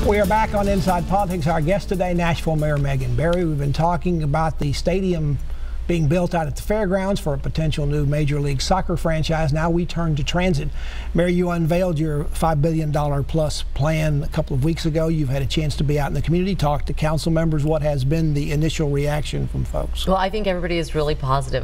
We are back on Inside Politics. Our guest today, Nashville Mayor Megan Barry. We've been talking about the stadium being built out at the fairgrounds for a potential new Major League Soccer franchise. Now we turn to transit. Mayor, you unveiled your $5 billion plus plan a couple of weeks ago. You've had a chance to be out in the community, talk to council members. What has been the initial reaction from folks? Well, I think everybody is really positive.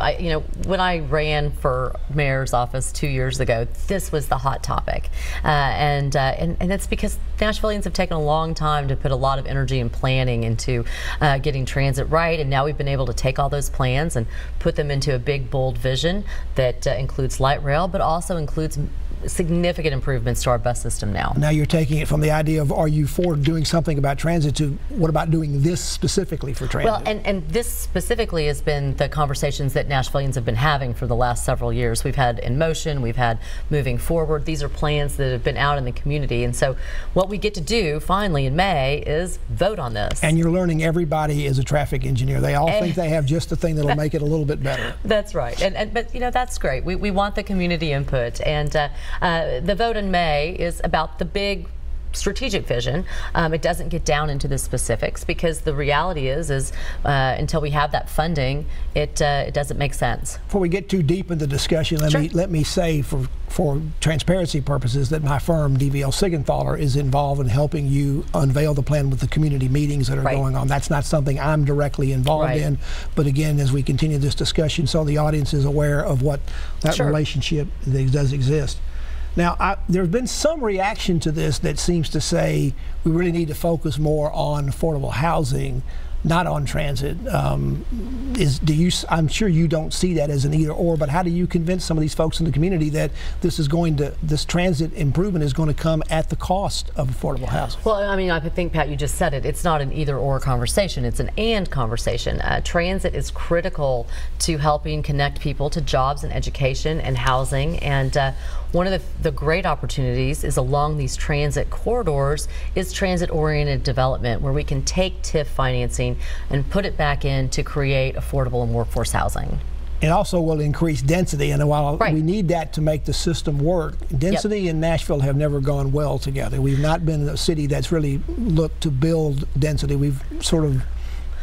When I ran for mayor's office 2 years ago, this was the hot topic, and it's because Nashvillians have taken a long time to put a lot of energy and planning into getting transit right, and now we've been able to take all those plans and put them into a big, bold vision that includes light rail, but also includes significant improvements to our bus system now. Now you're taking it from the idea of, are you for doing something about transit, to what about doing this specifically for transit? Well, and this specifically has been the conversations that Nashvillians have been having for the last several years. We've had In Motion, we've had Moving Forward. These are plans that have been out in the community, and so what we get to do finally in May is vote on this. And you're learning everybody is a traffic engineer. They all think they have just the thing that'll make it a little bit better. That's right, but that's great. We want the community input, and the vote in May is about the big strategic vision. It doesn't get down into the specifics because the reality is until we have that funding, it doesn't make sense. Before we get too deep in the discussion, let me say for transparency purposes that my firm, DVL Siegenthaler, is involved in helping you unveil the plan with the community meetings that are going on. That's not something I'm directly involved in, but again, as we continue this discussion, so the audience is aware of what that relationship that does exist. Now, there's been some reaction to this that seems to say we really need to focus more on affordable housing, not on transit. I'm sure you don't see that as an either or, but how do you convince some of these folks in the community that this transit improvement is going to come at the cost of affordable housing? Well, I think, Pat, you just said it. It's not an either or conversation. It's an and conversation. Transit is critical to helping connect people to jobs and education and housing, and one of the great opportunities is along these transit corridors is transit-oriented development, where we can take TIF financing and put it back in to create affordable and workforce housing. It also will increase density, and while we need that to make the system work, density and Nashville have never gone well together. We've not been a city that's really looked to build density. We've sort of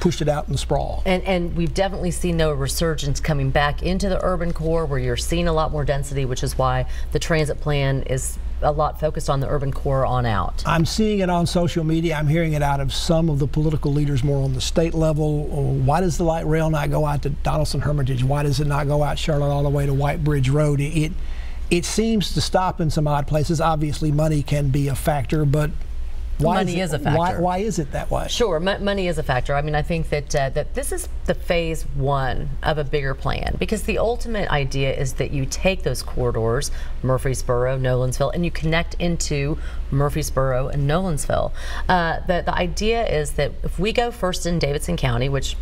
pushed it out in the sprawl. And we've definitely seen no resurgence coming back into the urban core, where you're seeing a lot more density, which is why the transit plan is a lot focused on the urban core on out. I'm seeing it on social media. I'm hearing it out of some of the political leaders more on the state level. Why does the light rail not go out to Donaldson Hermitage? Why does it not go out Charlotte all the way to White Bridge Road? It seems to stop in some odd places. Obviously, money can be a factor, but money is a factor. Why is it that way? Sure, money is a factor. I think that this is the phase one of a bigger plan, because the ultimate idea is that you take those corridors, Murfreesboro, Nolensville, and you connect into Murfreesboro and Nolensville. The idea is that if we go first in Davidson County, which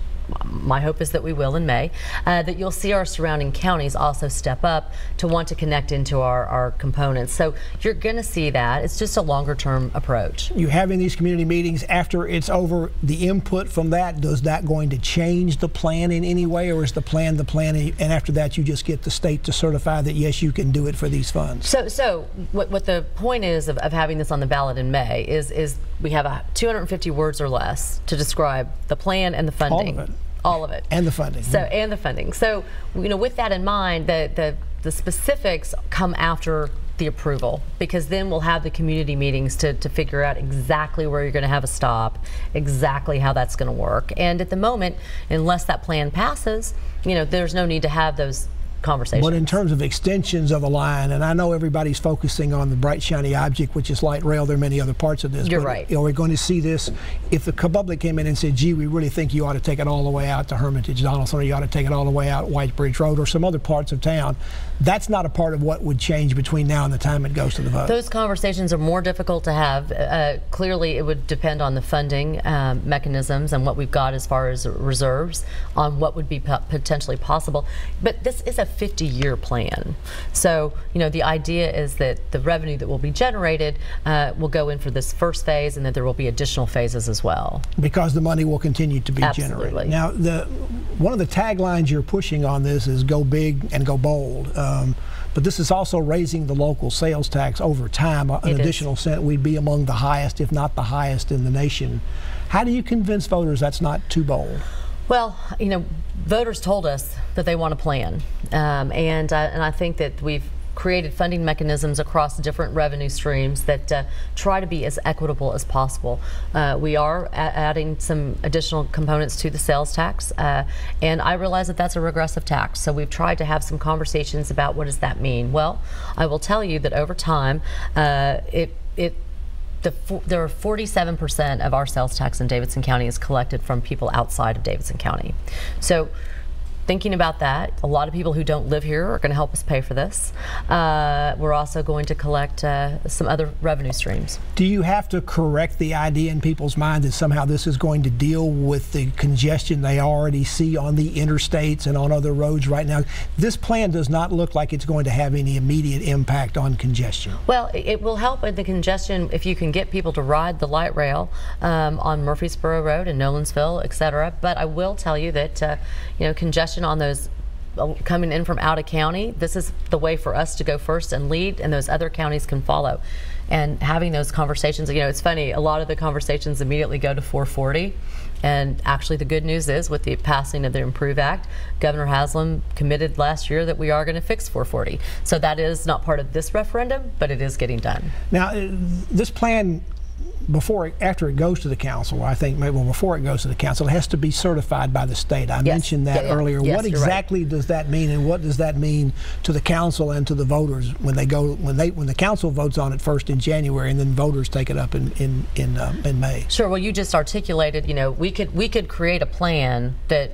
my hope is that we will in May, that you'll see our surrounding counties also step up to want to connect into our components. So you're going to see that. It's just a longer term approach. You having these community meetings after it's over, the input from that, does that going to change the plan in any way, or is the plan, and after that you just get the state to certify that yes, you can do it for these funds? So what the point is of having this on the ballot in May is we have 250 words or less to describe the plan and the funding. All of it. All of it. And the funding. And the funding. So, with that in mind, the specifics come after the approval, because then we'll have the community meetings to figure out exactly where you're going to have a stop, exactly how that's going to work. And at the moment, unless that plan passes, there's no need to have those conversations. But in terms of extensions of a line, and I know everybody's focusing on the bright shiny object, which is light rail, there are many other parts of this. You're right. Are we going to see this, if the public came in and said, gee, we really think you ought to take it all the way out to Hermitage, Donaldson, or you ought to take it all the way out White Bridge Road, or some other parts of town, that's not a part of what would change between now and the time it goes to the vote. Those conversations are more difficult to have. Clearly, it would depend on the funding mechanisms and what we've got as far as reserves on what would be potentially possible. But this is a 50-year plan. So, the idea is that the revenue that will be generated will go in for this first phase, and that there will be additional phases as well. Because the money will continue to be generated. Now, one of the taglines you're pushing on this is go big and go bold. but this is also raising the local sales tax over time. An additional cent, we'd be among the highest, if not the highest in the nation. How do you convince voters that's not too bold? Well, you know, voters told us that they want a plan, and I think that we've created funding mechanisms across different revenue streams that try to be as equitable as possible. We are adding some additional components to the sales tax, and I realize that that's a regressive tax. So we've tried to have some conversations about what does that mean. Well, I will tell you that over time, there are 47% of our sales tax in Davidson County is collected from people outside of Davidson County. So thinking about that, a lot of people who don't live here are going to help us pay for this. We're also going to collect some other revenue streams. Do you have to correct the idea in people's mind that somehow this is going to deal with the congestion they already see on the interstates and on other roads right now? This plan does not look like it's going to have any immediate impact on congestion. Well, it will help with the congestion if you can get people to ride the light rail on Murfreesboro Road and Nolensville, etc. But I will tell you that you know, congestion on those coming in from out of county, this is the way for us to go first and lead, and those other counties can follow. And having those conversations, you know, it's funny, a lot of the conversations immediately go to 440, and actually the good news is with the passing of the Improve Act, Governor Haslam committed last year that we are going to fix 440. So that is not part of this referendum, but it is getting done. Now, this plan, after it goes to the council, I think maybe before it goes to the council, it has to be certified by the state. I mentioned that earlier. Yes, what exactly does that mean, and what does that mean to the council and to the voters when the council votes on it first in January, and then voters take it up in May? Sure. Well, you just articulated. You know, we could create a plan that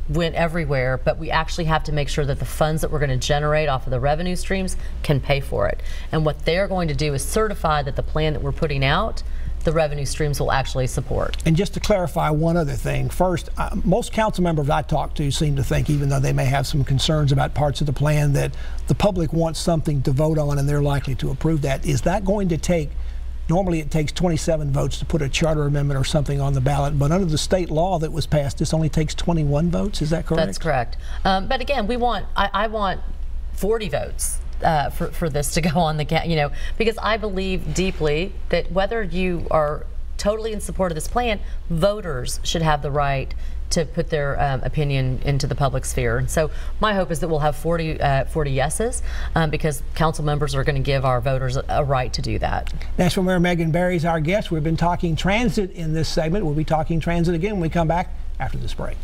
went everywhere, but we actually have to make sure that the funds that we're going to generate off of the revenue streams can pay for it. And what they're going to do is certify that the plan that we're putting out, the revenue streams will actually support. And just to clarify one other thing, first, most council members I talk to seem to think, even though they may have some concerns about parts of the plan, that the public wants something to vote on and they're likely to approve that. Is that going to take, normally it takes 27 votes to put a charter amendment or something on the ballot, but under the state law that was passed, this only takes 21 votes, is that correct? That's correct. But again, I want 40 votes for this to go on the, you know, because I believe deeply that whether you are totally in support of this plan, voters should have the right to put their opinion into the public sphere. And so my hope is that we'll have 40 yeses because council members are going to give our voters a right to do that. Nashville Mayor Megan Barry is our guest. We've been talking transit in this segment. We'll be talking transit again when we come back after this break.